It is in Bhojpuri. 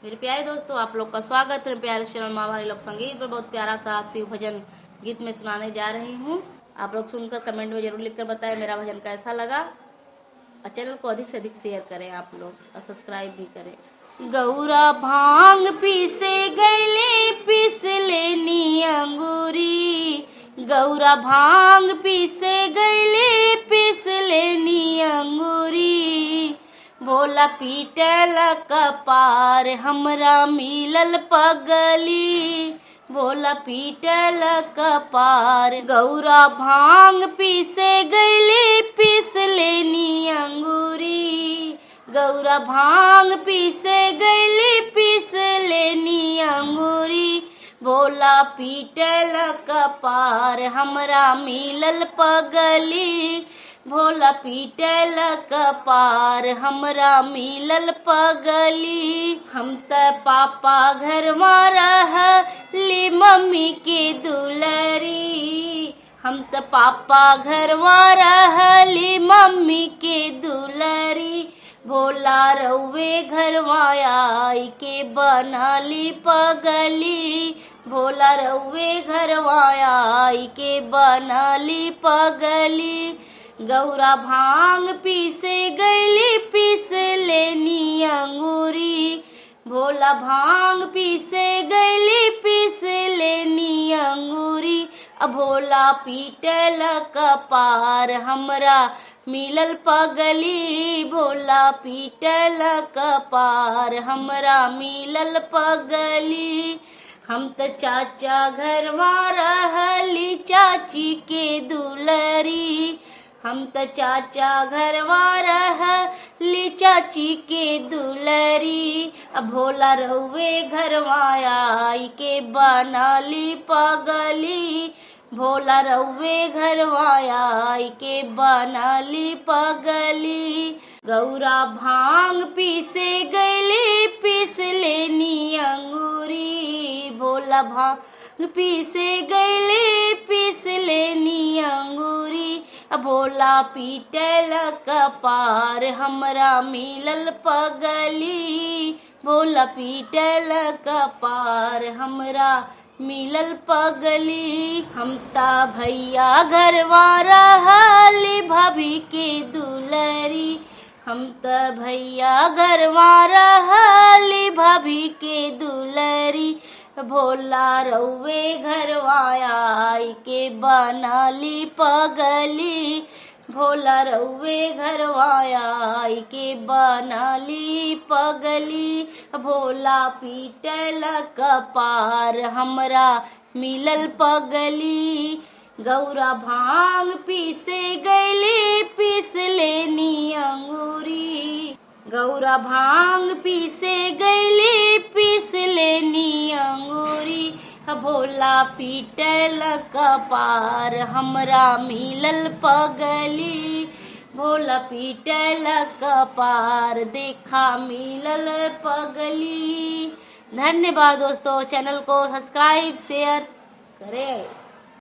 मेरे प्यारे दोस्तों, आप लोग का स्वागत है प्यारे चैनल महावाणी लोक संगीत पर। बहुत प्यारा सा शिव भजन गीत में सुनाने जा रही हूँ। आप लोग सुनकर कमेंट में जरूर लिखकर बताएं मेरा भजन कैसा लगा। और चैनल को अधिक से अधिक शेयर करें आप लोग, और सब्सक्राइब भी करें। गौरा भांग पीसे गैले पीस लेनी अंगूरी, गौरा भांग पीसे गैले पीस लेनी अंगूरी। भोला पीटल कपार हमरा मिलल पगली, भोला पीटल कपार। गौरा भांग पीसे गैले पीस लेनी अंगूरी, गौरा भांग पीसे गैले पीस लेनी अंगूरी। भोला पीटल कपार हमरा मिलल पगली, भोला पीटल कपार हमरा मिलल पगली। हम त पापा घरवा रहली मम्मी के दुलरी, हम त पापा घरवा रहली मम्मी के दुलरी। भोला रउवे घरवा आई के बनली पगली, भोला रउवे घरवा आई के बनली पगली। गौरा भांग पीसे गैली पीस लेनी अंगूरी, भोला भांग पीसे गैली पीस लेनी अंगूरी। भोला पीटल कपार हमरा मिलल पगली, भोला पीटल कपार हमरा मिलल पगली। हम त चाचा घरवा रहली चाची के दुलरी, हम त चाचा घरवा रहली चाची के दुलरी। भोला रउवे घरवा आई के बनली पगली, भोला रउवे घरवा आई के बनली पगली। गौरा भांग पीसे गैली पीस लेनी अंगूरी, भोला भांग पीसे गैली पीस लेनी अंगूरी। भोला पीटल कपार हमरा मिलल पगली, भोला पीटल कपार हमरा मिलल पगली। हम ता भैया घरवा रहली भाभी के दुलरी, हम त भैया घरवा रहली भाभी के दुलरी। भोला रउवे घरवा आई के बनली पगली, भोला रउवे घरवा आई के बनली पगली। भोला पीटल कपार हमरा मिलल पगली, गौरा भांग पीसे गैली पीस लेनी अंगूरी, गौरा भांग पीसे गैली पीस लेनी अंगूरी। भोला पीटल कपार हमरा मिलल पगली, भोला पीटल कपार देखा मिलल पगली। धन्यवाद दोस्तों, चैनल को सब्सक्राइब शेयर करें।